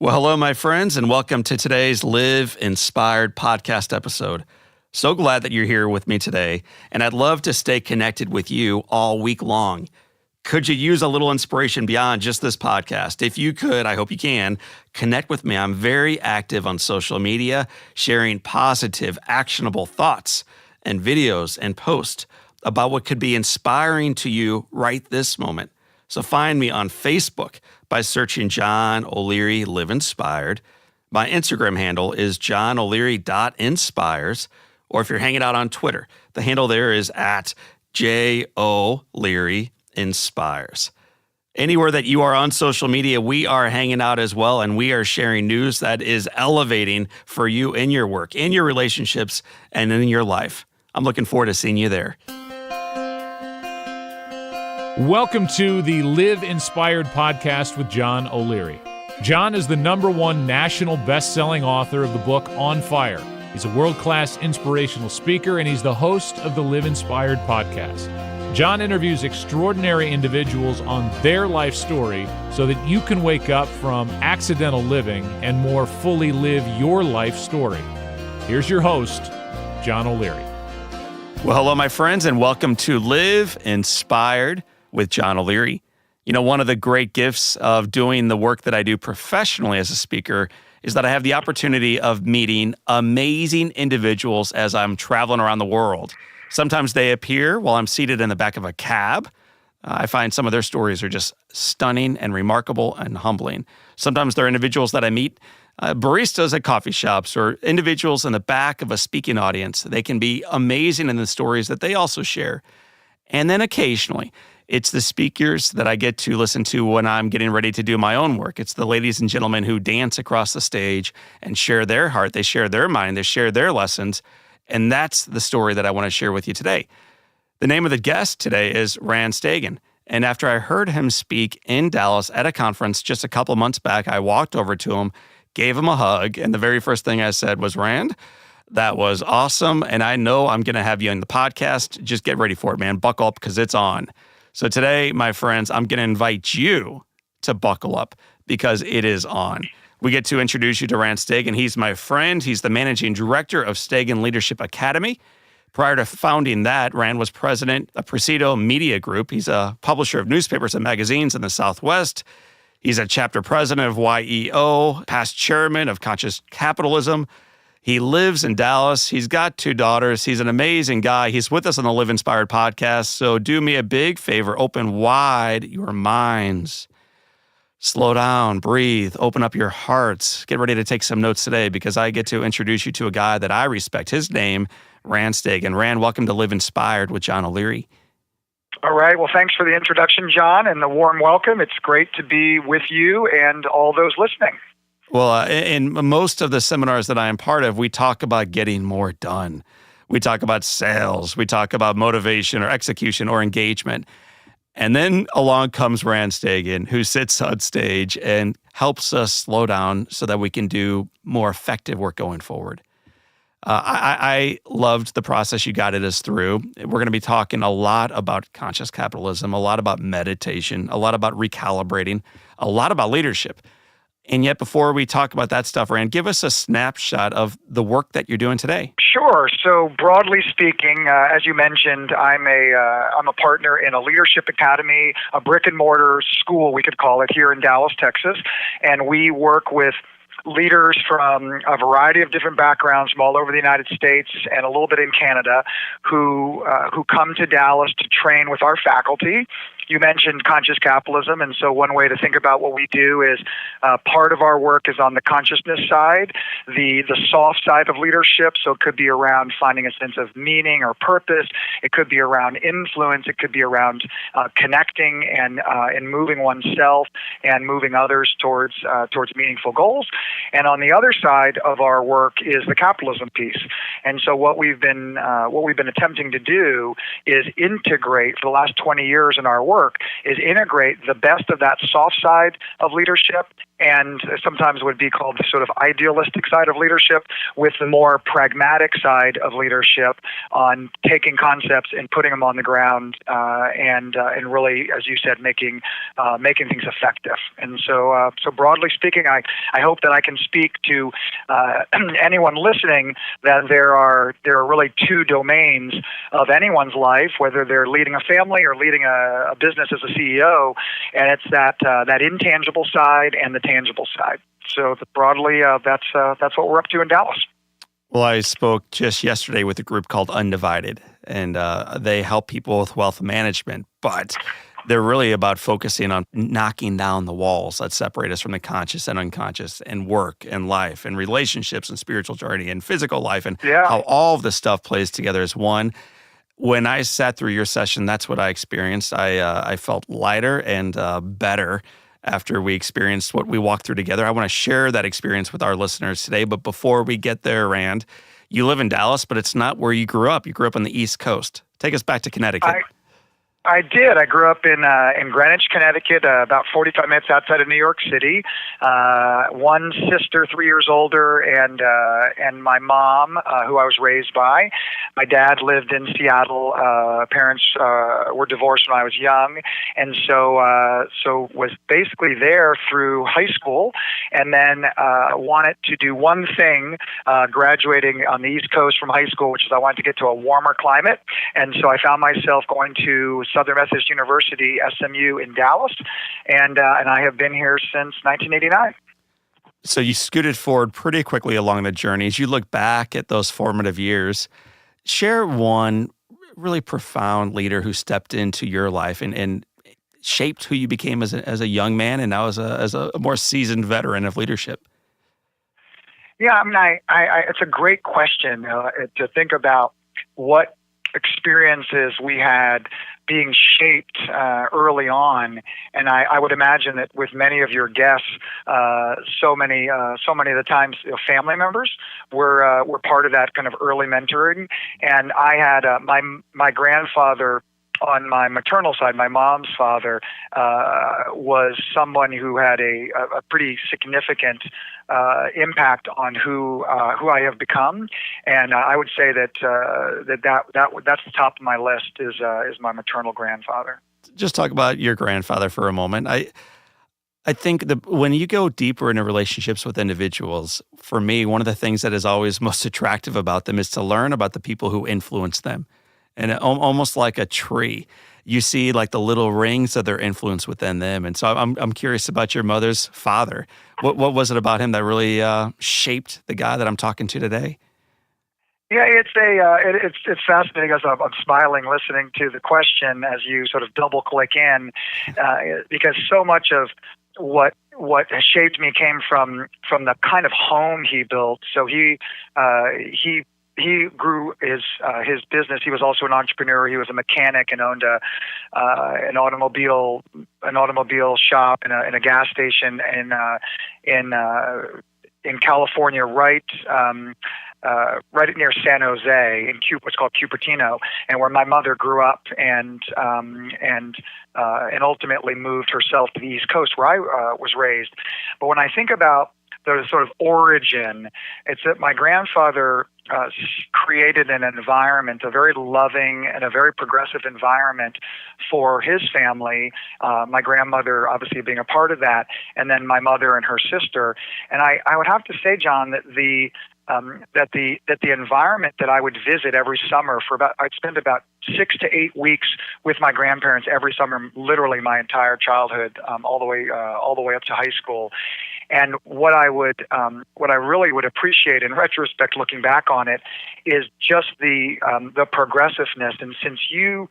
Well, hello, my friends, and welcome to today's Live Inspired podcast episode. So glad that you're here with me today, and I'd love to stay connected with you all week long. Could you use a little inspiration beyond just this podcast? If you could, I hope you can, connect with me. I'm very active on social media, sharing positive, actionable thoughts and videos and posts about what could be inspiring to you right this moment. So find me on Facebook by searching John O'Leary Live Inspired. My Instagram handle is johnoleary.inspires. Or if you're hanging out on Twitter, the handle there is at JOLearyInspires. Anywhere that you are on social media, we are hanging out as well, and we are sharing news that is elevating for you in your work, in your relationships, and in your life. I'm looking forward to seeing you there. Welcome to the Live Inspired podcast with John O'Leary. John is the #1 national best-selling author of the book On Fire. He's a world-class inspirational speaker, and he's the host of the Live Inspired podcast. John interviews extraordinary individuals on their life story so that you can wake up from accidental living and more fully live your life story. Here's your host, John O'Leary. Well, hello, my friends, and welcome to Live Inspired with John O'Leary. You know, one of the great gifts of doing the work that I do professionally as a speaker is that I have the opportunity of meeting amazing individuals as I'm traveling around the world. Sometimes they appear while I'm seated in the back of a cab. I find some of their stories are just stunning and remarkable and humbling. Sometimes they're individuals that I meet, baristas at coffee shops, or individuals in the back of a speaking audience. They can be amazing in the stories that they also share. And then occasionally, it's the speakers that I get to listen to when I'm getting ready to do my own work. It's the ladies and gentlemen who dance across the stage and share their heart. They share their mind. They share their lessons. And that's the story that I want to share with you today. The name of the guest today is Rand Stagen. And after I heard him speak in Dallas at a conference just a couple of months back, I walked over to him, gave him a hug, and the very first thing I said was, Rand, that was awesome. And I know I'm going to have you on the podcast. Just get ready for it, man. Buckle up because it's on. So today, my friends, I'm going to invite you to buckle up because it is on. We get to introduce you to Rand Stagen. He's my friend. He's the managing director of Stagen Leadership Academy. Prior to founding that, Rand was president of Presidio Media Group. He's a publisher of newspapers and magazines in the Southwest. He's a chapter president of YEO, past chairman of Conscious Capitalism. He lives in Dallas. He's got 2 daughters. He's an amazing guy. He's with us on the Live Inspired podcast. So do me a big favor. Open wide your minds. Slow down, breathe, open up your hearts. Get ready to take some notes today because I get to introduce you to a guy that I respect. His name, Rand Stagen. Rand, welcome to Live Inspired with John O'Leary. All right. Well, thanks for the introduction, John, and the warm welcome. It's great to be with you and all those listening. Well, in most of the seminars that I am part of, we talk about getting more done. We talk about sales. We talk about motivation or execution or engagement. And then along comes Rand Stagen, who sits on stage and helps us slow down so that we can do more effective work going forward. I loved the process you guided us through. We're going to be talking a lot about conscious capitalism, a lot about meditation, a lot about recalibrating, a lot about leadership. And yet, before we talk about that stuff, Rand, give us a snapshot of the work that you're doing today. Sure. So, broadly speaking, as you mentioned, I'm a partner in a leadership academy, a brick and mortar school, we could call it, here in Dallas, Texas, and we work with leaders from a variety of different backgrounds from all over the United States and a little bit in Canada who come to Dallas to train with our faculty. You mentioned conscious capitalism, and so one way to think about what we do is part of our work is on the consciousness side, the soft side of leadership. So it could be around finding a sense of meaning or purpose. It could be around influence. It could be around connecting and moving oneself and moving others towards meaningful goals. And on the other side of our work is the capitalism piece. And so what we've been attempting to do is integrate for the last 20 years in our work is integrate the best of that soft side of leadership and sometimes would be called the sort of idealistic side of leadership, with the more pragmatic side of leadership on taking concepts and putting them on the ground, and really, as you said, making things effective. And so broadly speaking, I hope that I can speak to anyone listening that there are really two domains of anyone's life, whether they're leading a family or leading a business as a CEO, and it's that intangible side and the tangible side. So broadly, that's what we're up to in Dallas. Well, I spoke just yesterday with a group called Undivided, and they help people with wealth management, but they're really about focusing on knocking down the walls that separate us from the conscious and unconscious, and work and life and relationships and spiritual journey and physical life, and how all of this stuff plays together as one. When I sat through your session, that's what I experienced. I felt lighter and better after we experienced what we walked through together. I want to share that experience with our listeners today. But before we get there, Rand, you live in Dallas, but it's not where you grew up. You grew up on the East Coast. Take us back to Connecticut. I did. I grew up in Greenwich, Connecticut, about 45 minutes outside of New York City. One sister, 3 years older, and my mom, who I was raised by. My dad lived in Seattle. Parents were divorced when I was young, and so was basically there through high school, and then wanted to do one thing, graduating on the East Coast from high school, which is I wanted to get to a warmer climate, and so I found myself going to Southern Methodist University, SMU in Dallas, and I have been here since 1989. So you scooted forward pretty quickly along the journey. As you look back at those formative years, share one really profound leader who stepped into your life and shaped who you became as a young man and now as a more seasoned veteran of leadership. Yeah, I mean, it's a great question to think about what experiences we had being shaped early on, and I would imagine that with many of your guests, so many of the times, family members were part of that kind of early mentoring. And I had my grandfather on my maternal side, my mom's father, was someone who had a pretty significant impact on who I have become, and I would say that's the top of my list is my maternal grandfather. Just talk about your grandfather for a moment. I think when you go deeper into relationships with individuals, for me, one of the things that is always most attractive about them is to learn about the people who influence them. And almost like a tree, you see like the little rings of their influence within them. And so I'm curious about your mother's father. What was it about him that really shaped the guy that I'm talking to today? Yeah, it's fascinating as I'm smiling listening to the question as you sort of double click in, because so much of what has shaped me came from the kind of home he built. So he grew his business. He was also an entrepreneur. He was a mechanic and owned an automobile shop and a gas station in California, right near San Jose in what's called Cupertino, and where my mother grew up and ultimately moved herself to the East Coast, where I was raised. But when I think about the sort of origin, it's that my grandfather created an environment, a very loving and a very progressive environment for his family. My grandmother obviously being a part of that, and then my mother and her sister. And I would have to say, John, that the environment that I would visit every summer I'd spend about 6 to 8 weeks with my grandparents every summer, literally my entire childhood, all the way up to high school. And what I really would appreciate in retrospect, looking back on it, is just the progressiveness. And since you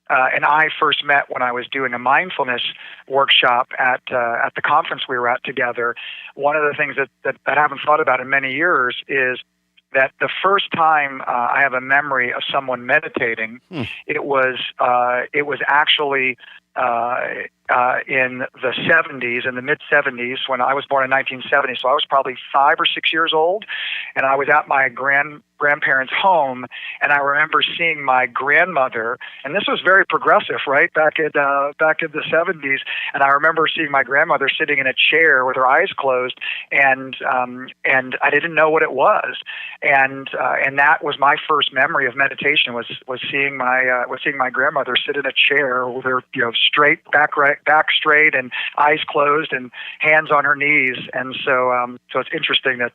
and I first met when I was doing a mindfulness workshop at the conference we were at together, one of the things that I haven't thought about in many years is that the first time I have a memory of someone meditating, it was actually in the 70s, in the mid-70s, when I was born in 1970. So I was probably 5 or 6 years old, and I was at my grandparents' home, and I remember seeing my grandmother, and this was very progressive, right, back in the 70s, and I remember seeing my grandmother sitting in a chair with her eyes closed, and I didn't know what it was, and that was my first memory of meditation was seeing my grandmother sit in a chair with her straight back straight and eyes closed and hands on her knees, and so it's interesting that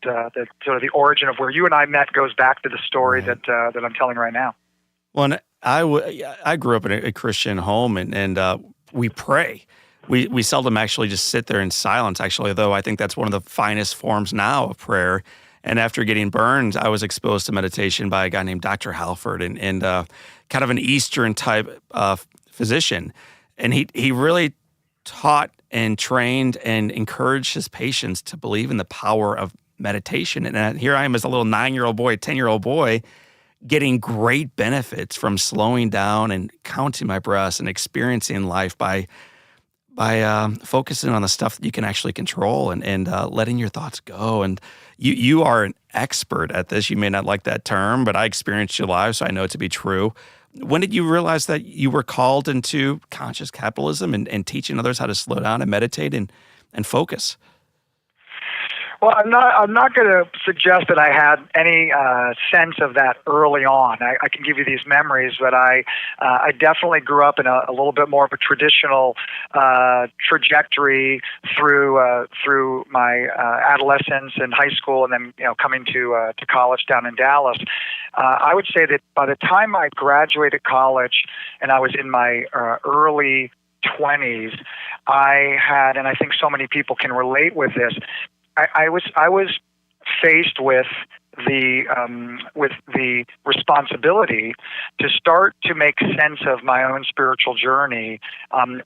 sort of the origin of where you and I met goes back to the story that I'm telling right now. Well, and I grew up in a Christian home, and we pray. We seldom actually just sit there in silence, actually, though I think that's one of the finest forms now of prayer. And after getting burned, I was exposed to meditation by a guy named Dr. Halford, and kind of an Eastern type physician. And he really taught and trained and encouraged his patients to believe in the power of meditation. And here I am as a little 9-year-old boy, 10-year-old boy, getting great benefits from slowing down and counting my breaths and experiencing life by focusing on the stuff that you can actually control and letting your thoughts go. And you are an expert at this. You may not like that term, but I experienced your life, so I know it to be true. When did you realize that you were called into conscious capitalism and teaching others how to slow down and meditate and focus? Well, I'm not going to suggest that I had any sense of that early on. I can give you these memories, but I definitely grew up in a little bit more of a traditional trajectory through my adolescence and high school, and then coming to college down in Dallas. I would say that by the time I graduated college and I was in my early 20s, I had, and I think so many people can relate with this, I was faced with the responsibility to start to make sense of my own spiritual journey,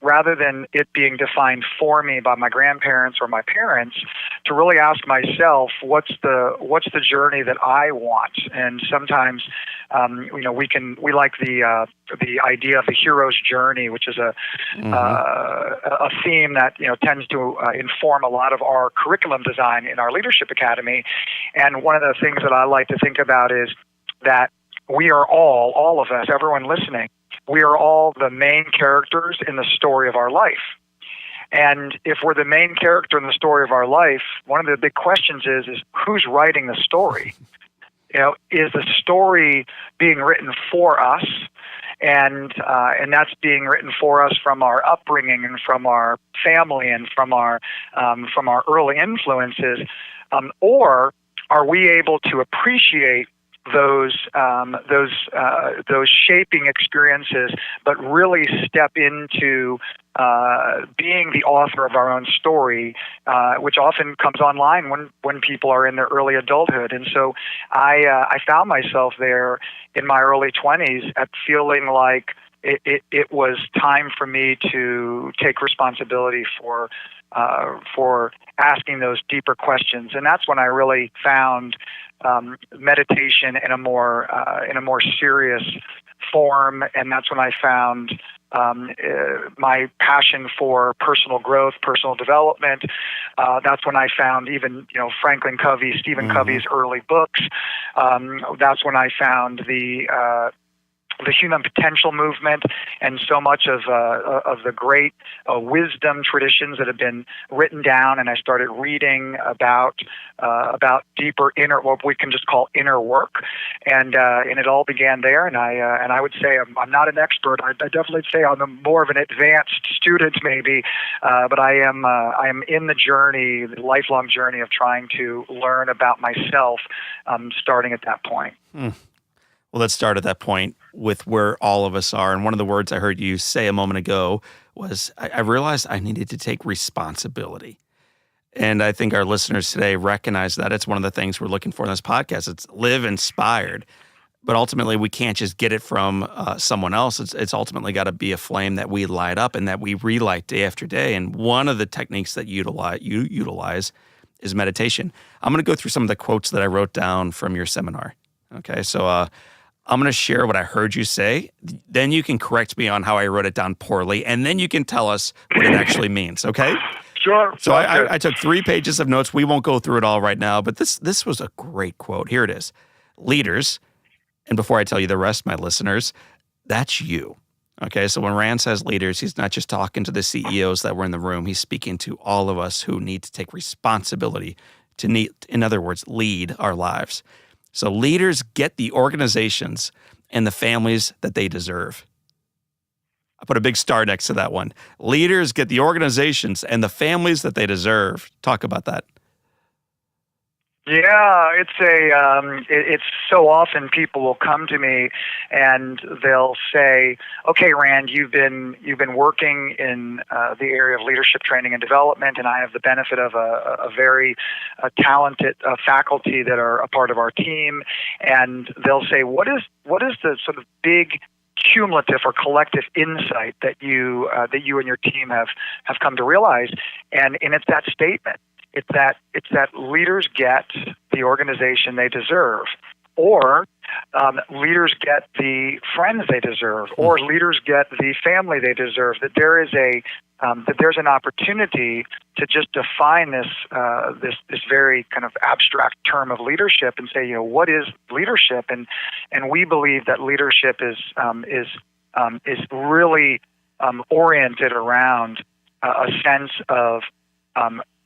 rather than it being defined for me by my grandparents or my parents, to really ask myself, what's the journey that I want? And sometimes, we like the idea of the hero's journey, which is a theme that tends to inform a lot of our curriculum design in our leadership academy. And one of the things that I like to think about is that we are all of us, everyone listening, we are all the main characters in the story of our life. And if we're the main character in the story of our life, one of the big questions is who's writing the story? Is the story being written for us? And that's being written for us from our upbringing and from our family and from our early influences, or are we able to appreciate those shaping experiences, but really step into being the author of our own story, which often comes online when people are in their early adulthood. And so I found myself there in my early 20s at feeling like it was time for me to take responsibility for asking those deeper questions. And that's when I really found meditation in a more serious form, and that's when I found my passion for personal growth, personal development. That's when I found even Franklin Covey, Stephen Covey's early books. That's when I found the human potential movement and so much of the great wisdom traditions that have been written down. And I started reading about deeper inner, what we can just call inner work. And it all began there. And I would say I'm not an expert. I definitely say I'm more of an advanced student maybe, but I am in the journey, the lifelong journey of trying to learn about myself, starting at that point. Well, let's start at that point with where all of us are. And one of the words I heard you say a moment ago was, I realized I needed to take responsibility. And I think our listeners today recognize that. It's one of the things we're looking for in this podcast. It's live inspired. But ultimately, we can't just get it from someone else. It's ultimately got to be a flame that we light up and that we relight day after day. And one of the techniques that you utilize is meditation. I'm going to go through some of the quotes that I wrote down from your seminar. Okay, so I'm going to share what I heard you say. Then you can correct me on how I wrote it down poorly, and then you can tell us what it actually means, okay? Sure. So I took 3 pages of notes. We won't go through it all right now, but this was a great quote. Here it is. leaders, and before I tell you the rest, my listeners, that's you. Okay, so when Rand says leaders, he's not just talking to the CEOs that were in the room. He's speaking to all of us who need to take responsibility to need, in other words, lead our lives. So leaders get the organizations and the families that they deserve. I put a big star next to that one. Leaders get the organizations and the families that they deserve. Talk about that. Yeah, it's so often people will come to me and they'll say, "Okay, Rand, you've been working in the area of leadership training and development, and I have the benefit of a very talented faculty that are a part of our team." And they'll say, "What is the sort of big cumulative or collective insight that you and your team have come to realize?" And it's that statement. It's that leaders get the organization they deserve, or leaders get the friends they deserve, or leaders get the family they deserve. That there is that there's an opportunity to just define this very kind of abstract term of leadership and say, what is leadership? And we believe that leadership is really oriented around a sense of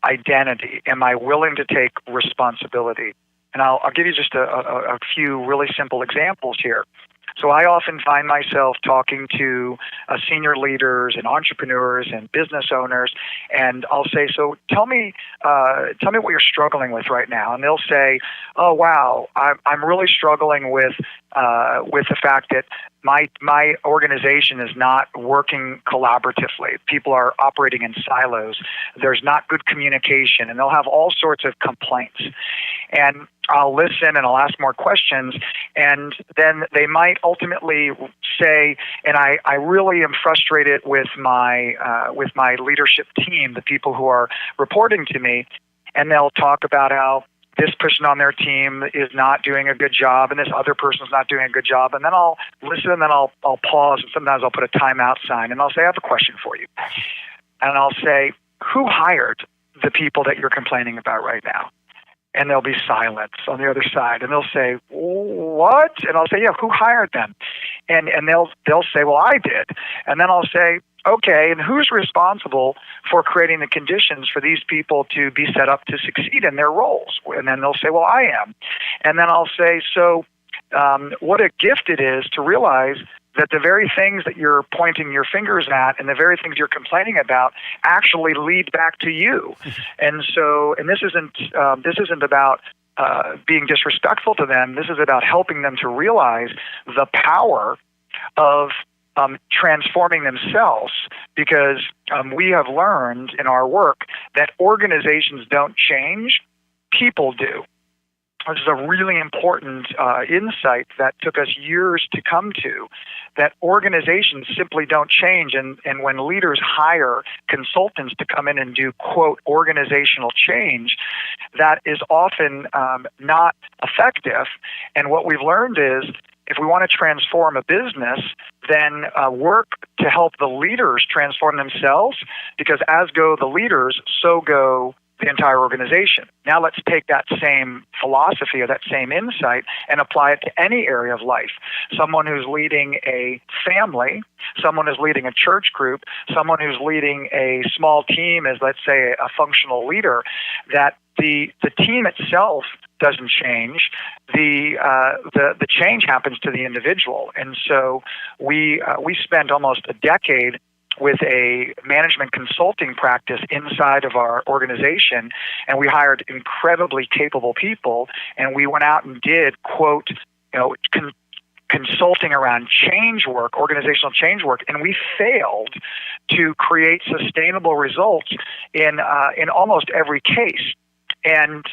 identity. Am I willing to take responsibility? And I'll give you just a few really simple examples here. So I often find myself talking to senior leaders and entrepreneurs and business owners, and I'll say, "So tell me what you're struggling with right now." And they'll say, "Oh wow, I'm really struggling with the fact that my organization is not working collaboratively. People are operating in silos. There's not good communication," and they'll have all sorts of complaints. And I'll listen and I'll ask more questions, and then they might ultimately say, "And I really am frustrated with my leadership team, the people who are reporting to me," and they'll talk about how this person on their team is not doing a good job and this other person's not doing a good job. And then I'll listen and then I'll pause, and sometimes I'll put a timeout sign and I'll say, "I have a question for you." And I'll say, "Who hired the people that you're complaining about right now?" And there'll be silence on the other side. And they'll say, "What?" And I'll say, "Yeah, who hired them?" And they'll say, "Well, I did." And then I'll say, "Okay, and who's responsible for creating the conditions for these people to be set up to succeed in their roles?" And then they'll say, "Well, I am." And then I'll say, "So what a gift it is to realize that the very things that you're pointing your fingers at and the very things you're complaining about actually lead back to you." And this isn't about being disrespectful to them. This is about helping them to realize the power of transforming themselves, because we have learned in our work that organizations don't change, people do. This is a really important insight that took us years to come to, that organizations simply don't change. And when leaders hire consultants to come in and do, quote, organizational change, that is often not effective. And what we've learned is, if we want to transform a business, then work to help the leaders transform themselves, because as go the leaders, so go the entire organization. Now let's take that same philosophy or that same insight and apply it to any area of life. Someone who's leading a family, someone who's leading a church group, someone who's leading a small team as, let's say, a functional leader, that the team itself doesn't change. The change happens to the individual. And so we spent almost a decade with a management consulting practice inside of our organization, and we hired incredibly capable people, and we went out and did, quote, consulting around change work, organizational change work, and we failed to create sustainable results in almost every case. And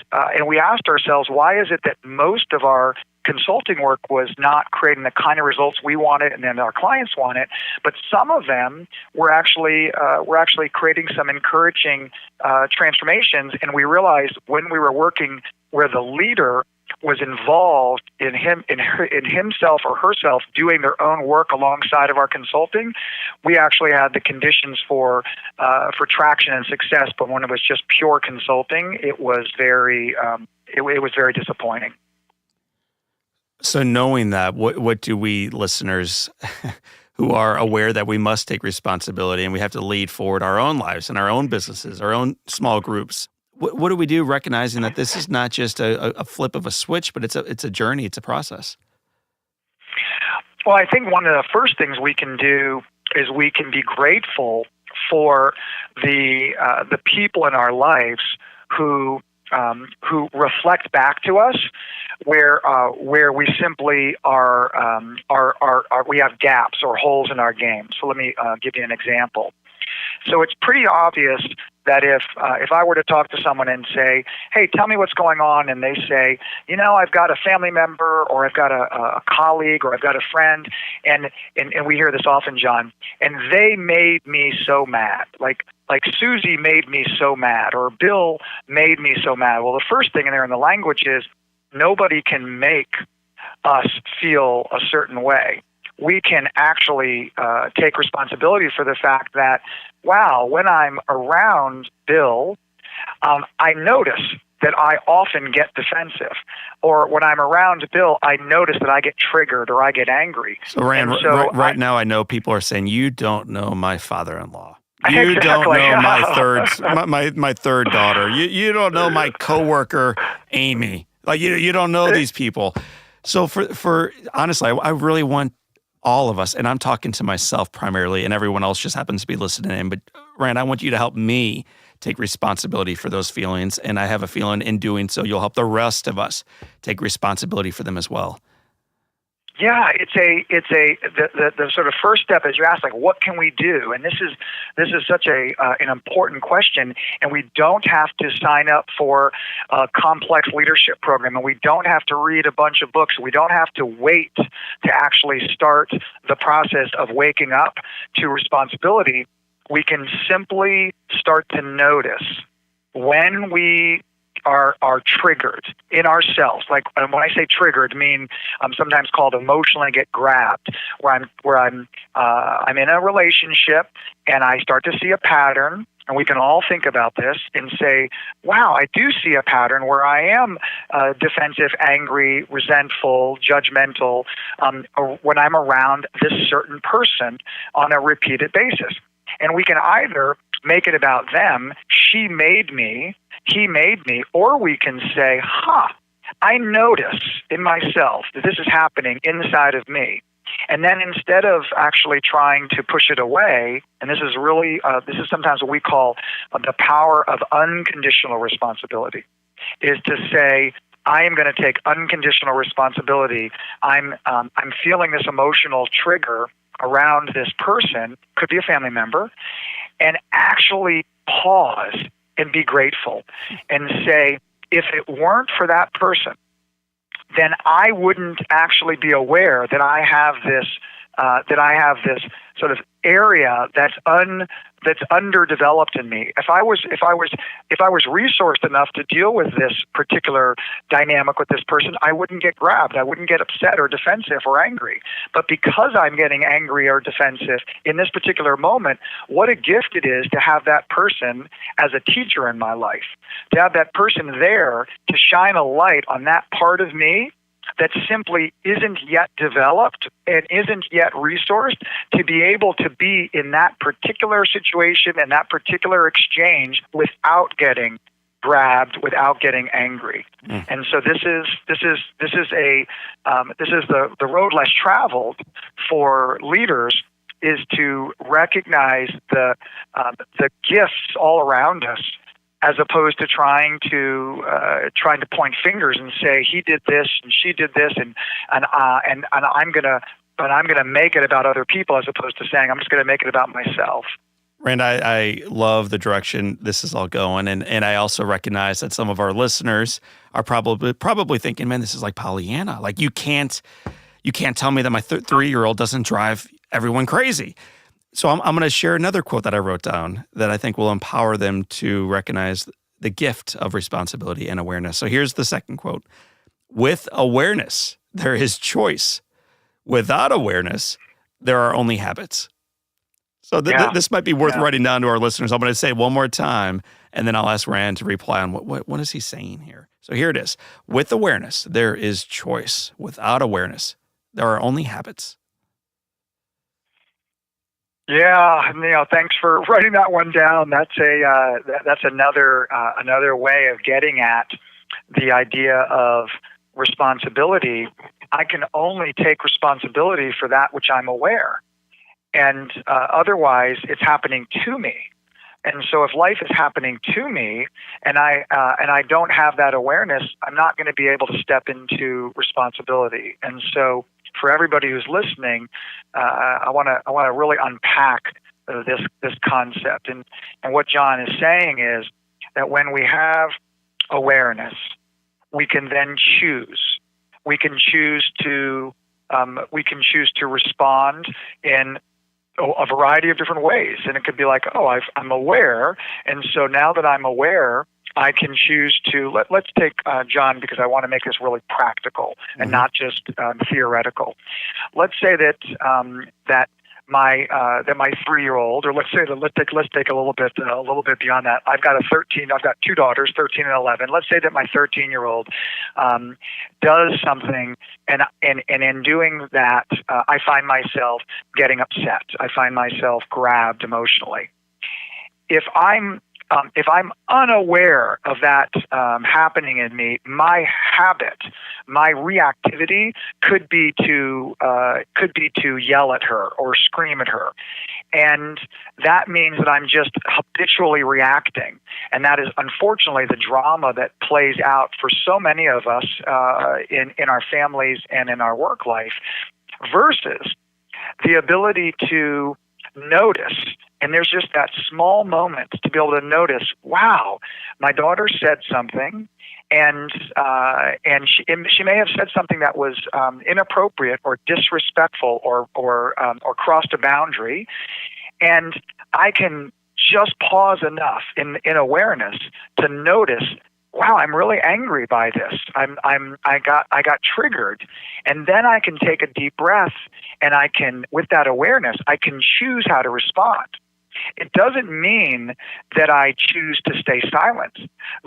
we asked ourselves, why is it that most of our consulting work was not creating the kind of results we wanted and then our clients wanted, but some of them were actually creating some encouraging transformations. And we realized when we were working where the leader was involved in himself or herself doing their own work alongside of our consulting, we actually had the conditions for traction and success. But when it was just pure consulting, it was very disappointing. So knowing that, what do we listeners who are aware that we must take responsibility and we have to lead forward our own lives and our own businesses, our own small groups, what do we do recognizing that this is not just a flip of a switch, but it's a journey, it's a process? Well, I think one of the first things we can do is we can be grateful for the people in our lives who reflect back to us where we simply are we have gaps or holes in our game. So let me give you an example. So it's pretty obvious that if I were to talk to someone and say, "Hey, tell me what's going on," and they say, "I've got a family member, or I've got a colleague, or I've got a friend," and we hear this often, John, and they made me so mad, like Susie made me so mad, or Bill made me so mad. Well, the first thing in there in the language is nobody can make us feel a certain way. We can actually take responsibility for the fact that, wow, when I'm around Bill, I notice that I often get defensive. Or when I'm around Bill, I notice that I get triggered or I get angry. So, Rand, right now I know people are saying, you don't know my father-in-law. You Exactly. don't know my third daughter. You don't know my coworker, Amy. Like, you don't know these people. So for honestly, I really want all of us, and I'm talking to myself primarily, and everyone else just happens to be listening in. But Rand, I want you to help me take responsibility for those feelings, and I have a feeling in doing so, you'll help the rest of us take responsibility for them as well. Yeah, the sort of first step is you ask, like, what can we do? And this is such an important question, and we don't have to sign up for a complex leadership program, and we don't have to read a bunch of books. We don't have to wait to actually start the process of waking up to responsibility. We can simply start to notice when we are triggered in ourselves. Like, when I say triggered, I mean I'm sometimes called emotionally get grabbed, where I'm in a relationship and I start to see a pattern. And we can all think about this and say, wow, I do see a pattern where I am defensive, angry, resentful, judgmental when I'm around this certain person on a repeated basis. And we can either make it about them, she made me, he made me, or we can say, I notice in myself that this is happening inside of me. And then instead of actually trying to push it away, and this is really, this is sometimes what we call the power of unconditional responsibility, is to say, I am going to take unconditional responsibility. I'm feeling this emotional trigger around this person, could be a family member, and actually pause and be grateful and say, if it weren't for that person, then I wouldn't actually be aware that I have this sort of area that's underdeveloped in me. If I was resourced enough to deal with this particular dynamic with this person, I wouldn't get grabbed. I wouldn't get upset or defensive or angry. But because I'm getting angry or defensive in this particular moment, what a gift it is to have that person as a teacher in my life, to have that person there to shine a light on that part of me that simply isn't yet developed and isn't yet resourced to be able to be in that particular situation and that particular exchange without getting grabbed, without getting angry. And so this is the road less traveled for leaders, is to recognize the gifts all around us, as opposed to trying to point fingers and say he did this and she did this and I'm gonna make it about other people, as opposed to saying I'm just gonna make it about myself. Rand, I love the direction this is all going, and I also recognize that some of our listeners are probably thinking, man, this is like Pollyanna. Like, you can't tell me that my 3-year-old doesn't drive everyone crazy. So I'm going to share another quote that I wrote down that I think will empower them to recognize the gift of responsibility and awareness. So here's the second quote. With awareness, there is choice. Without awareness, there are only habits. So this might be worth writing down to our listeners. I'm going to say it one more time, and then I'll ask Rand to reply on what is he saying here. So here it is. With awareness, there is choice. Without awareness, there are only habits. Yeah, thanks for writing that one down. That's another way of getting at the idea of responsibility. I can only take responsibility for that which I'm aware, and otherwise, it's happening to me. And so, if life is happening to me, and I don't have that awareness, I'm not going to be able to step into responsibility. And so, for everybody who's listening, I want to really unpack this concept. And what John is saying is that when we have awareness, we can then choose. We can choose to respond in a variety of different ways. And it could be like, I'm aware, and so now that I'm aware, I can choose to, let's take John, because I want to make this really practical and not just theoretical. Let's say that my 3-year-old, or let's take a little bit beyond that. I've got two daughters, 13 and 11. Let's say that my 13-year-old does something, and in doing that, I find myself getting upset. I find myself grabbed emotionally. If I'm unaware of that happening in me, my habit, my reactivity could be to yell at her or scream at her, and that means that I'm just habitually reacting, and that is unfortunately the drama that plays out for so many of us in our families and in our work life, versus the ability to notice. And there's just that small moment to be able to notice, wow, my daughter said something, and she may have said something that was inappropriate or disrespectful or crossed a boundary, and I can just pause enough in awareness to notice, wow, I'm really angry by this. I got triggered, and then I can take a deep breath, and I can, with that awareness, I can choose how to respond. It doesn't mean that I choose to stay silent.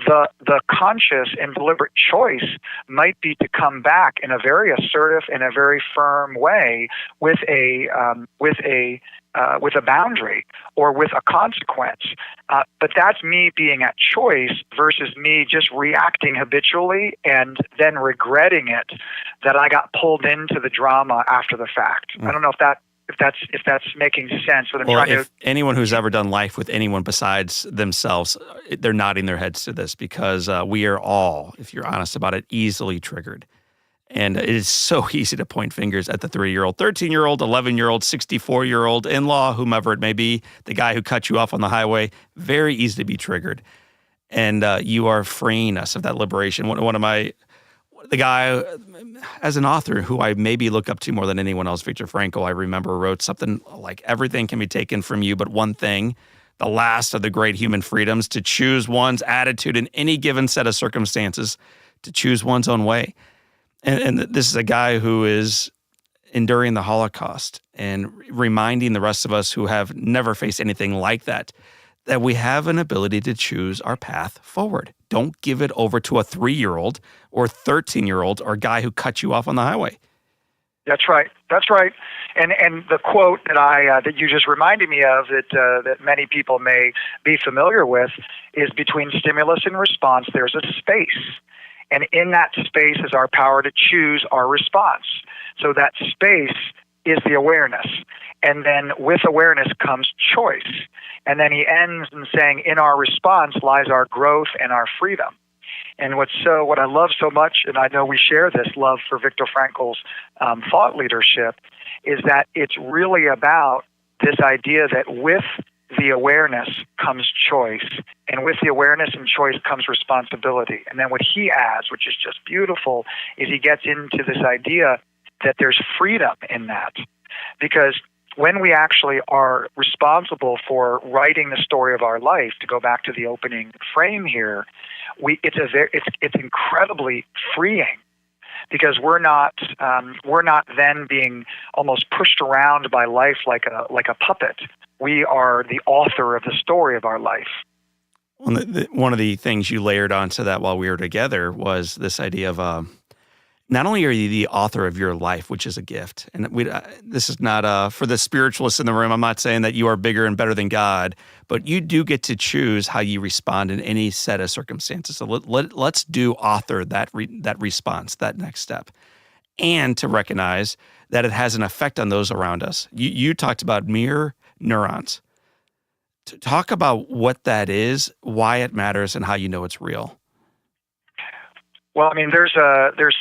The conscious and deliberate choice might be to come back in a very assertive and a very firm way with a boundary or with a consequence. But that's me being at choice versus me just reacting habitually and then regretting it that I got pulled into the drama after the fact. I don't know if that's making sense. What I'm trying to. Anyone who's ever done life with anyone besides themselves, they're nodding their heads to this, because we are all, if you're honest about it, easily triggered. And it is so easy to point fingers at the 3-year-old, 13-year-old, 11-year-old, 64-year-old, in-law, whomever it may be, the guy who cut you off on the highway. Very easy to be triggered. And you are freeing us of that liberation. The guy, as an author who I maybe look up to more than anyone else, Viktor Frankl, I remember wrote something like, everything can be taken from you but one thing, the last of the great human freedoms, to choose one's attitude in any given set of circumstances, to choose one's own way. And this is a guy who is enduring the Holocaust and reminding the rest of us who have never faced anything like that we have an ability to choose our path forward. Don't give it over to a 3-year-old or 13-year-old or a guy who cut you off on the highway. That's right. And the quote that you just reminded me of that many people may be familiar with is, between stimulus and response, there's a space. And in that space is our power to choose our response. So that space is the awareness. And then with awareness comes choice. And then he ends in saying, in our response lies our growth and our freedom. And what I love so much, and I know we share this love for Viktor Frankl's thought leadership, is that it's really about this idea that with the awareness comes choice, and with the awareness and choice comes responsibility. And then what he adds, which is just beautiful, is he gets into this idea that there's freedom in that. Because when we actually are responsible for writing the story of our life, to go back to the opening frame here, it's incredibly freeing, because we're not then being almost pushed around by life like a puppet. we are the author of the story of our life. One of the things you layered onto that while we were together was this idea of not only are you the author of your life, which is a gift, and this is not for the spiritualists in the room, I'm not saying that you are bigger and better than God, but you do get to choose how you respond in any set of circumstances. So let's do author that response, that next step, and to recognize that it has an effect on those around us. You talked about mirror neurons. To talk about what that is, why it matters, and how you know it's real. Well, I mean, there's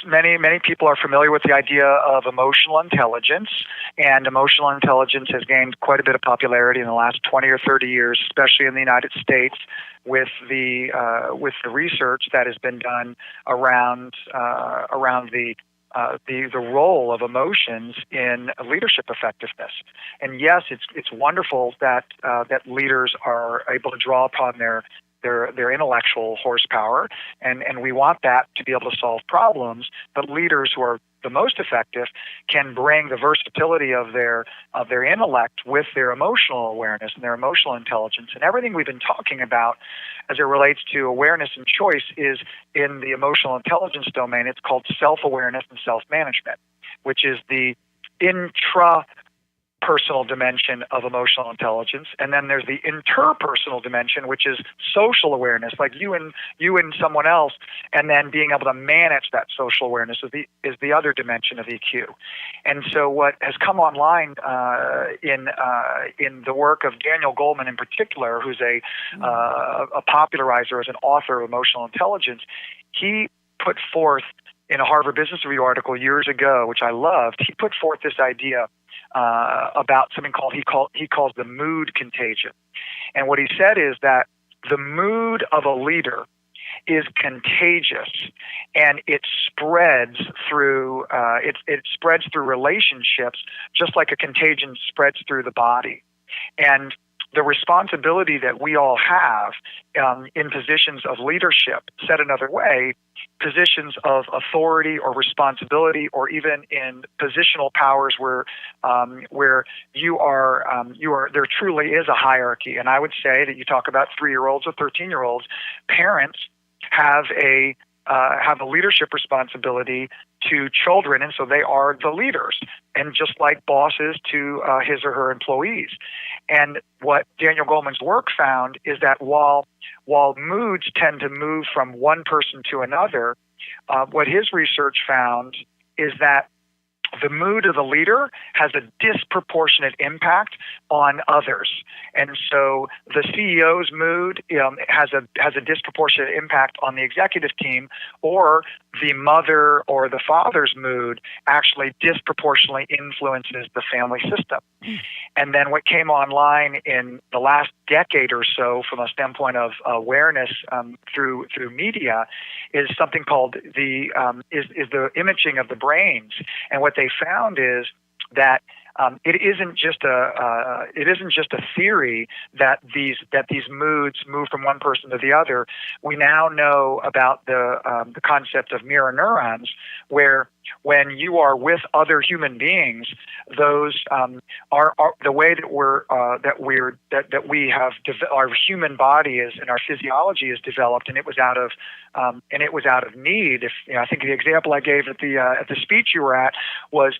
many people are familiar with the idea of emotional intelligence, and emotional intelligence has gained quite a bit of popularity in the last 20 or 30 years, especially in the United States, with the research that has been done around the role of emotions in leadership effectiveness. And yes, it's wonderful that leaders are able to draw upon their intellectual horsepower, and we want that to be able to solve problems. But leaders who are the most effective can bring the versatility of their intellect with their emotional awareness and their emotional intelligence. And everything we've been talking about as it relates to awareness and choice is in the emotional intelligence domain. It's called self-awareness and self-management, which is the intrapersonal dimension of emotional intelligence, and then there's the interpersonal dimension, which is social awareness, like you and someone else, and then being able to manage that social awareness is the other dimension of EQ. And so, what has come online in the work of Daniel Goleman in particular, who's a popularizer as an author of emotional intelligence, he put forth in a Harvard Business Review article years ago, which I loved. He put forth this idea about something he calls the mood contagion. And what he said is that the mood of a leader is contagious, and it spreads through relationships, just like a contagion spreads through the body. And the responsibility that we all have in positions of leadership, said another way, positions of authority or responsibility, or even in positional powers where there truly is a hierarchy. And I would say that you talk about 3-year-olds or 13-year-olds, parents have a leadership responsibility to children, and so they are the leaders, and just like bosses to his or her employees. And what Daniel Goleman's work found is that while moods tend to move from one person to another, what his research found is that the mood of the leader has a disproportionate impact on others. And so the CEO's mood has a disproportionate impact on the executive team, or the mother or the father's mood actually disproportionately influences the family system. And then what came online in the last decade or so from a standpoint of awareness through media is something called the imaging of the brains. And what they found is that it isn't just a theory that these moods move from one person to the other. We now know about the concept of mirror neurons, where when you are with other human beings, those are the way that we have our human body is and our physiology is developed, and it was out of need. I think the example I gave at the speech you were at was.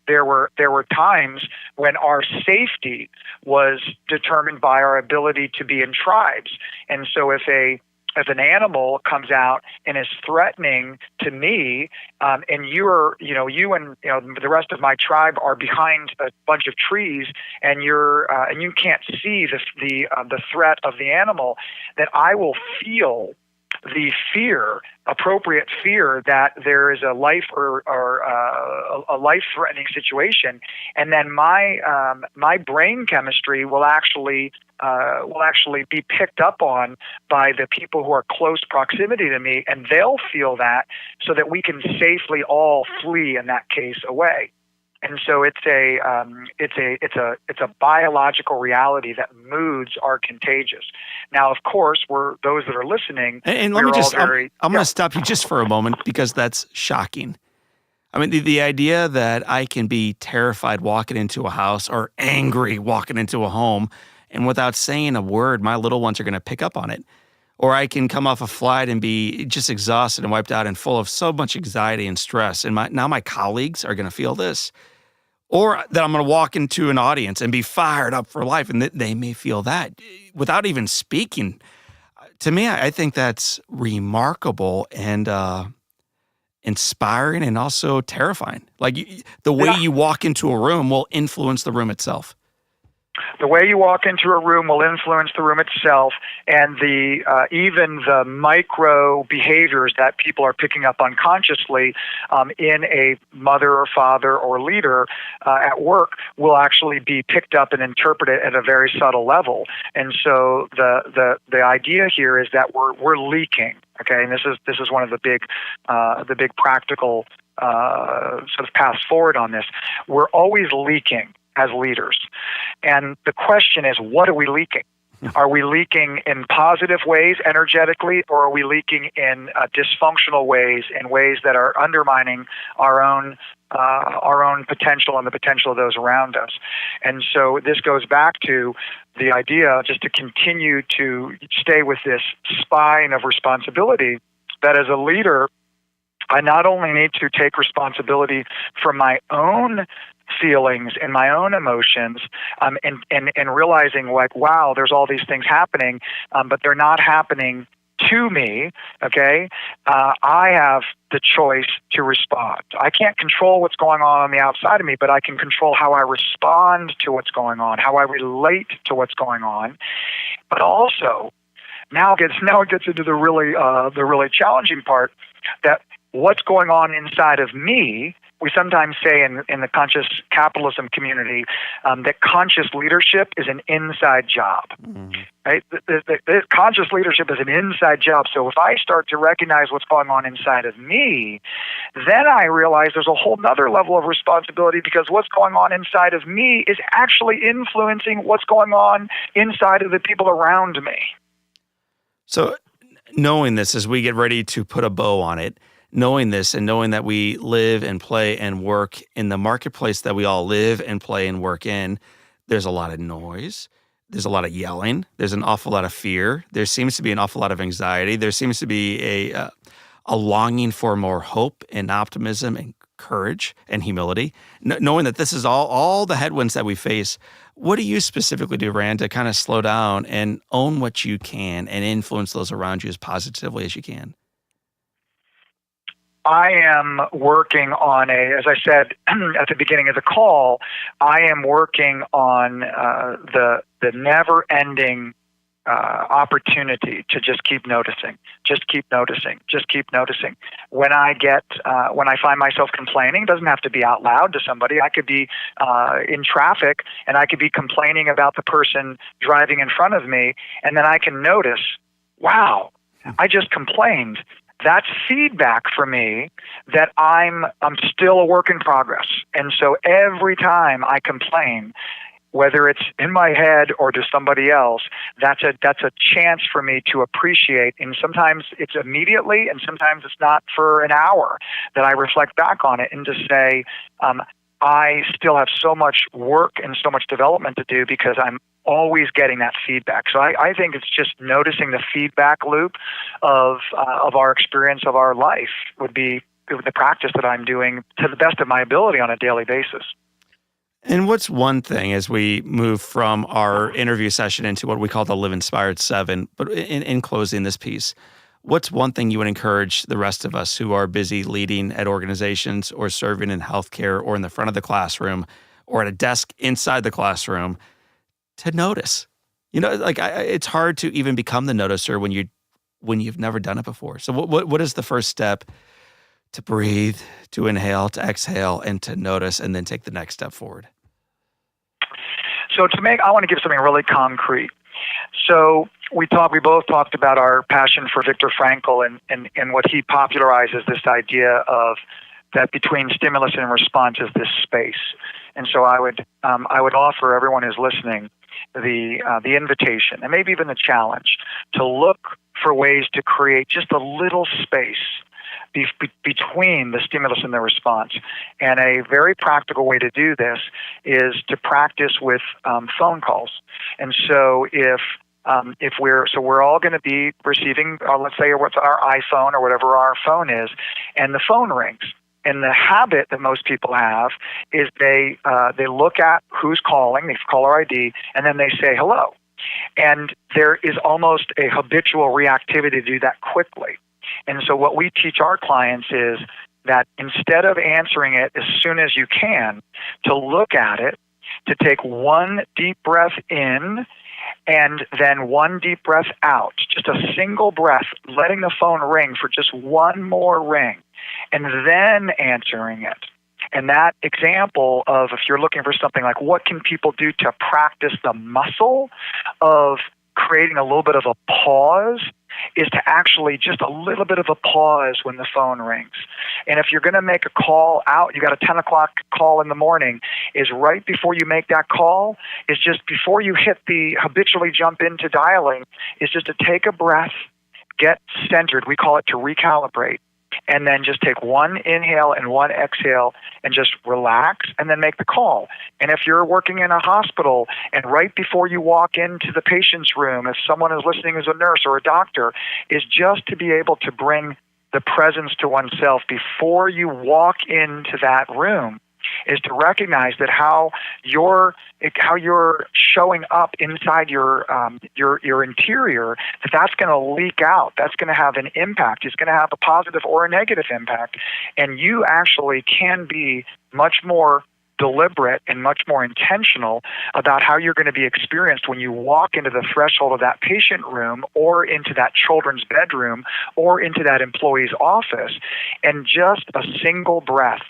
There were times when our safety was determined by our ability to be in tribes, and so if an animal comes out and is threatening to me, and you and the rest of my tribe are behind a bunch of trees, and you can't see the threat of the animal, that I will feel the appropriate fear that there is a life or a life-threatening situation, and then my brain chemistry will actually be picked up on by the people who are close proximity to me, and they'll feel that, so that we can safely all flee in that case away. And so it's a biological reality that moods are contagious. Now, of course, we're those that are listening. And let me just, I'm going to stop you just for a moment, because that's shocking. I mean, the idea that I can be terrified walking into a house or angry walking into a home, and without saying a word, my little ones are going to pick up on it. Or I can come off a flight and be just exhausted and wiped out and full of so much anxiety and stress. And now my colleagues are going to feel this. Or that I'm going to walk into an audience and be fired up for life, and they may feel that without even speaking. To me, I think that's remarkable and inspiring and also terrifying. Like the way you walk into a room will influence the room itself. The way you walk into a room will influence the room itself, and even the micro behaviors that people are picking up unconsciously in a mother or father or leader at work will actually be picked up and interpreted at a very subtle level. And so the idea here is that we're leaking. Okay, and this is one of the big practical sort of paths forward on this. We're always leaking as leaders. And the question is, what are we leaking? Are we leaking in positive ways, energetically, or are we leaking in dysfunctional ways, in ways that are undermining our own potential and the potential of those around us? And so this goes back to the idea, just to continue to stay with this spine of responsibility, that as a leader, I not only need to take responsibility for my own feelings and my own emotions, and realizing like, wow, there's all these things happening, but they're not happening to me, okay? I have the choice to respond. I can't control what's going on the outside of me, but I can control how I respond to what's going on, how I relate to what's going on. But also, now it gets into the really challenging part, that what's going on inside of me. We sometimes say in the conscious capitalism community that conscious leadership is an inside job. Mm-hmm. Right? The conscious leadership is an inside job. So if I start to recognize what's going on inside of me, then I realize there's a whole nother level of responsibility, because what's going on inside of me is actually influencing what's going on inside of the people around me. So knowing this, as we get ready to put a bow on it, knowing this and knowing that we live and play and work in the marketplace that we all live and play and work in, there's a lot of noise. There's a lot of yelling. There's an awful lot of fear. There seems to be an awful lot of anxiety. There seems to be a longing for more hope and optimism and courage and humility. Knowing that this is all the headwinds that we face, what do you specifically do, Rand, to kind of slow down and own what you can and influence those around you as positively as you can? I am working on as I said at the beginning of the call, I am working on the never-ending opportunity to just keep noticing, just keep noticing, just keep noticing. When I find myself complaining, it doesn't have to be out loud to somebody. I could be in traffic and I could be complaining about the person driving in front of me, and then I can notice, wow, I just complained. That's feedback for me that I'm still a work in progress. And so every time I complain, whether it's in my head or to somebody else, that's a chance for me to appreciate. And sometimes it's immediately, and sometimes it's not for an hour, that I reflect back on it and just say, I still have so much work and so much development to do, because I'm always getting that feedback. So I think it's just noticing the feedback loop of our experience of our life would be the practice that I'm doing to the best of my ability on a daily basis. And what's one thing, as we move from our interview session into what we call the Live Inspired 7, but in closing this piece, what's one thing you would encourage the rest of us who are busy leading at organizations or serving in healthcare or in the front of the classroom or at a desk inside the classroom to notice? You know, like it's hard to even become the noticer when you've never done it before. So what is the first step to breathe, to inhale, to exhale, and to notice, and then take the next step forward? So I want to give something really concrete. So we both talked about our passion for Viktor Frankl and what he popularizes, this idea of that between stimulus and response is this space. And so I would offer everyone who's listening the invitation and maybe even the challenge to look for ways to create just a little space between the stimulus and the response. And a very practical way to do this is to practice with phone calls. And so if we're all going to be receiving, let's say, what's our iPhone or whatever our phone is, and the phone rings. And the habit that most people have is they look at who's calling, they caller ID, and then they say hello. And there is almost a habitual reactivity to do that quickly. And so what we teach our clients is that instead of answering it as soon as you can, to look at it, to take one deep breath in and then one deep breath out, just a single breath, letting the phone ring for just one more ring, and then answering it. And that example of, if you're looking for something like what can people do to practice the muscle of creating a little bit of a pause, is to actually just a little bit of a pause when the phone rings. And if you're going to make a call out, you got a 10 o'clock call in the morning, is right before you make that call, is just before you habitually jump into dialing, is just to take a breath, get centered. We call it to recalibrate. And then just take one inhale and one exhale and just relax and then make the call. And if you're working in a hospital and right before you walk into the patient's room, if someone is listening as a nurse or a doctor, is just to be able to bring the presence to oneself before you walk into that room, is to recognize that how you're showing up inside your interior, that's going to leak out. That's going to have an impact. It's going to have a positive or a negative impact. And you actually can be much more deliberate and much more intentional about how you're going to be experienced when you walk into the threshold of that patient room or into that children's bedroom or into that employee's office. And just a single breath.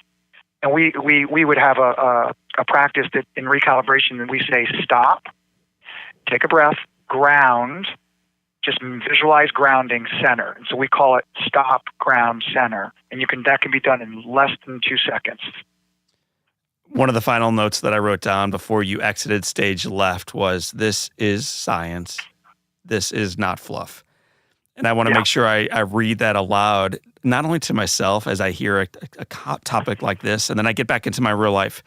And we would have a practice that in recalibration, and we say stop, take a breath, ground, just visualize grounding, center. And so we call it stop, ground, center. And that can be done in less than 2 seconds. One of the final notes that I wrote down before you exited stage left was, this is science. This is not fluff. And I want to make sure I read that aloud, not only to myself as I hear a topic like this, and then I get back into my real life,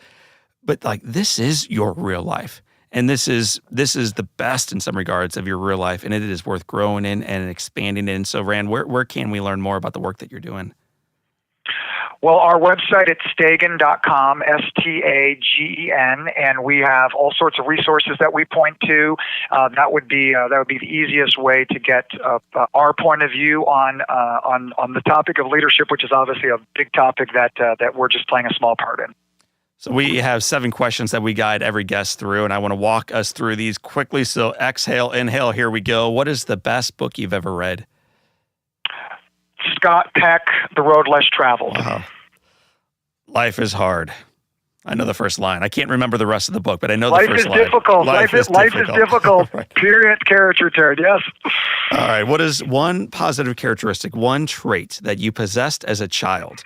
but like, this is your real life. And this is the best in some regards of your real life, and it is worth growing in and expanding in. So Rand, where can we learn more about the work that you're doing? Well, our website is stagen.com, Stagen, and we have all sorts of resources that we point to. That would be the easiest way to get our point of view on the topic of leadership, which is obviously a big topic that we're just playing a small part in. So we have 7 questions that we guide every guest through, and I want to walk us through these quickly. So exhale, inhale, here we go. What is the best book you've ever read? Scott Peck, The Road Less Traveled. Wow. Life is hard. I know the first line. I can't remember the rest of the book, but I know the first line. Life is difficult. Right. Period, character turn, yes. All right. What is one positive characteristic, one trait that you possessed as a child,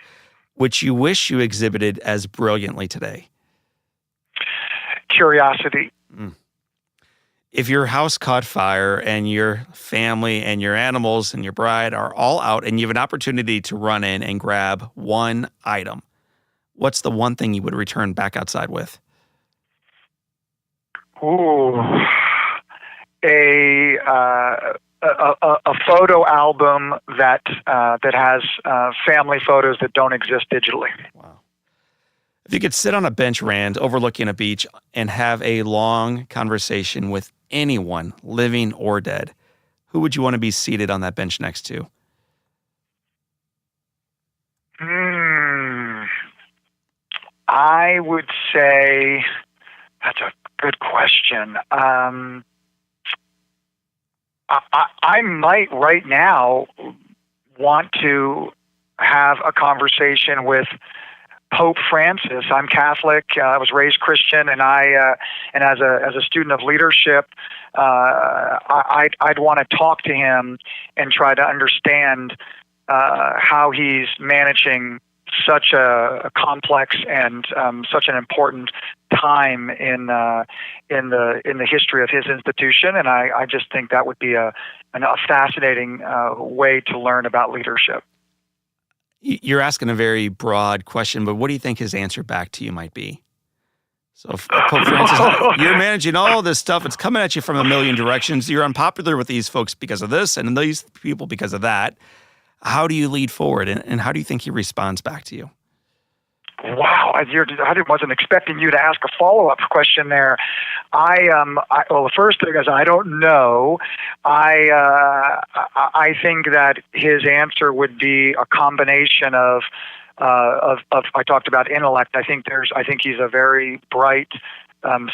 which you wish you exhibited as brilliantly today? Curiosity. If your house caught fire and your family and your animals and your bride are all out and you have an opportunity to run in and grab one item, what's the one thing you would return back outside with? Ooh, a photo album that has family photos that don't exist digitally. Wow. If you could sit on a bench, Rand, overlooking a beach and have a long conversation with anyone, living or dead, who would you want to be seated on that bench next to? I would say that's a good question. I might right now want to have a conversation with Pope Francis. I'm Catholic. I was raised Christian, and and as a student of leadership, I'd want to talk to him and try to understand how he's managing such a complex and such an important time in the history of his institution, and I just think that would be a fascinating way to learn about leadership. you're asking a very broad question, but what do you think his answer back to you might be? So, Pope Francis, you're managing all this stuff. It's coming at you from a million directions. You're unpopular with these folks because of this and these people because of that. How do you lead forward, and how do you think he responds back to you? Wow, I wasn't expecting you to ask a follow-up question there. Well, the first thing is I don't know. I think that his answer would be a combination of I talked about intellect. I think he's a very bright,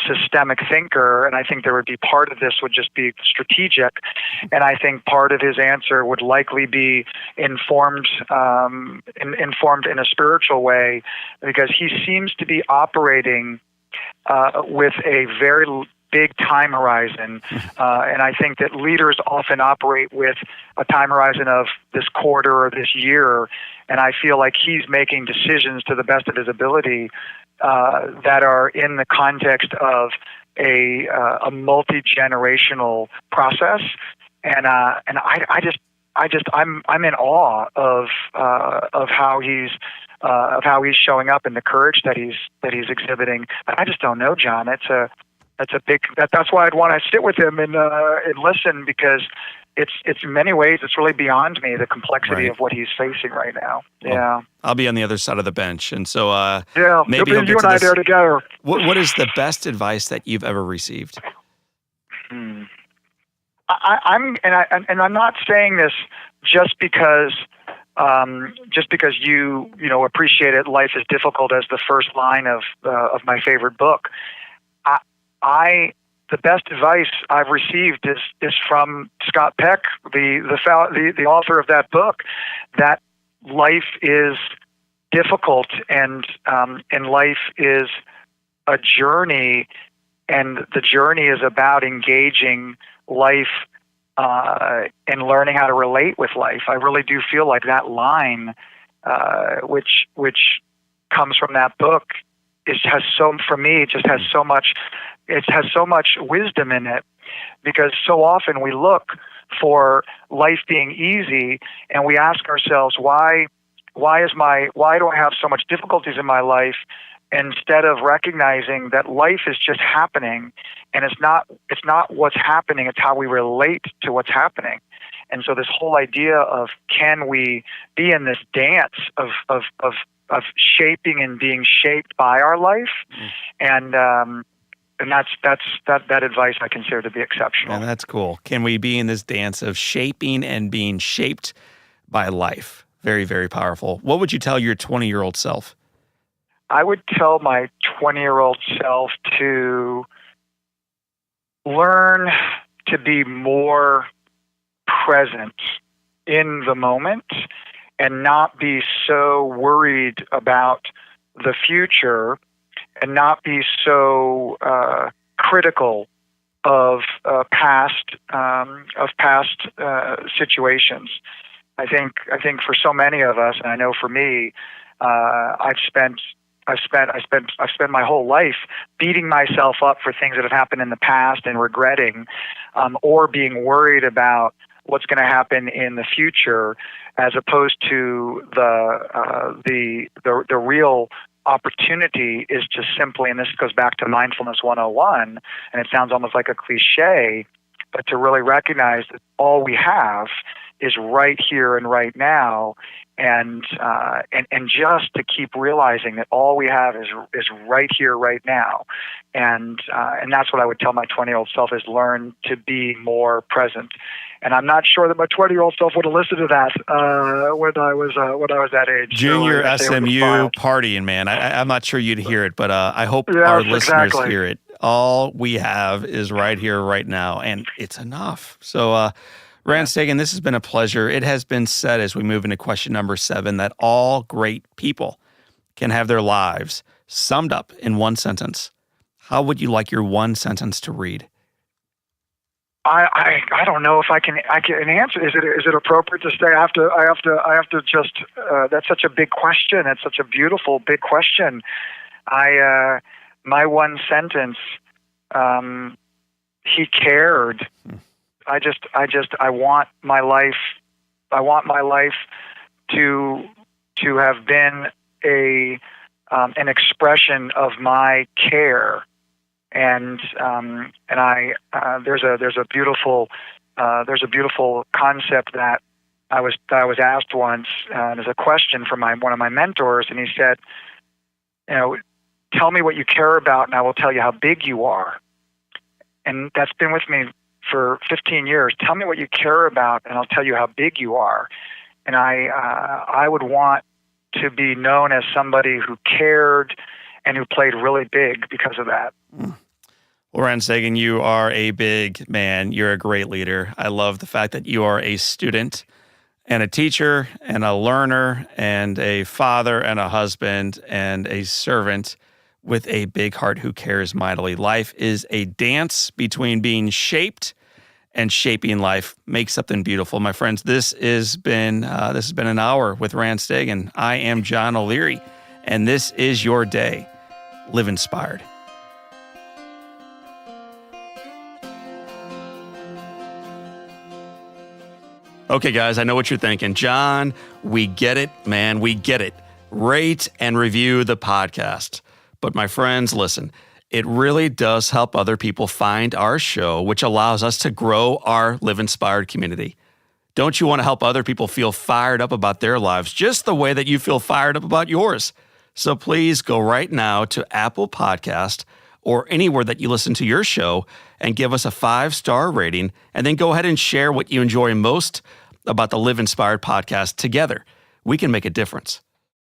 systemic thinker, and I think there would be part of this would just be strategic, and I think part of his answer would likely be informed in a spiritual way, because he seems to be operating with a very big time horizon, and I think that leaders often operate with a time horizon of this quarter or this year, and I feel like he's making decisions to the best of his ability that are in the context of a multi-generational process, and I'm in awe of how he's showing up and the courage that he's exhibiting. But I just don't know, John. That's why I'd want to sit with him and listen, because it's in many ways it's really beyond me, the complexity of what he's facing right now. Well, yeah, I'll be on the other side of the bench, and so maybe he'll you and I there together. What is the best advice that you've ever received? I'm not saying this just because you appreciate it. Life is difficult as the first line of my favorite book. The best advice I've received is from Scott Peck, the author of that book, that life is difficult and life is a journey, and the journey is about engaging life and learning how to relate with life. I really do feel like that line, which comes from that book, it has so much wisdom in it, because so often we look for life being easy and we ask ourselves, why do I have so much difficulties in my life, instead of recognizing that life is just happening, and it's not what's happening, it's how we relate to what's happening. And so this whole idea of, can we be in this dance of shaping and being shaped by our life, and that advice I consider to be exceptional. And that's cool. Can we be in this dance of shaping and being shaped by life? Very, very powerful. What would you tell your 20-year-old self? I would tell my 20-year-old self to learn to be more present in the moment and not be so worried about the future, and not be so critical of past situations. I think for so many of us, and I know for me, I've spent my whole life beating myself up for things that have happened in the past and regretting, or being worried about what's going to happen in the future, as opposed to the real opportunity is just simply, and this goes back to Mindfulness 101, and it sounds almost like a cliche, but to really recognize that all we have is right here and right now, and just to keep realizing that all we have is right here, right now, and that's what I would tell my 20-year-old self, is learn to be more present. And I'm not sure that my 20-year-old self would have listened to that when I was that age. Junior SMU partying, man. I'm not sure you'd hear it, but I hope our listeners hear it. All we have is right here, right now, and it's enough. So, Rand Stagen, this has been a pleasure. It has been said, as we move into question number 7, that all great people can have their lives summed up in one sentence. How would you like your one sentence to read? I don't know if I can answer. Is it appropriate to say I have to just that's such a big question. It's such a beautiful big question. My one sentence, he cared. I want my life to to have been an expression of my care, and there's a beautiful concept that I was asked once as a question from one of my mentors, and he said, tell me what you care about, and I will tell you how big you are. And that's been with me for 15 years. Tell me what you care about, and I'll tell you how big you are. And I would want to be known as somebody who cared and who played really big because of that. Well, Rand Stagen, you are a big man. You're a great leader. I love the fact that you are a student and a teacher and a learner and a father and a husband and a servant with a big heart who cares mightily. Life is a dance between being shaped and shaping life. Make something beautiful. My friends, this has been an hour with Rand Stagen. I am John O'Leary, and this is your day. Live inspired. Okay, guys, I know what you're thinking. John, we get it, man. We get it. Rate and review the podcast. But my friends, listen, it really does help other people find our show, which allows us to grow our Live Inspired community. Don't you want to help other people feel fired up about their lives just the way that you feel fired up about yours? So please go right now to Apple Podcast or anywhere that you listen to your show and give us a 5-star rating, and then go ahead and share what you enjoy most about the Live Inspired podcast together. We can make a difference.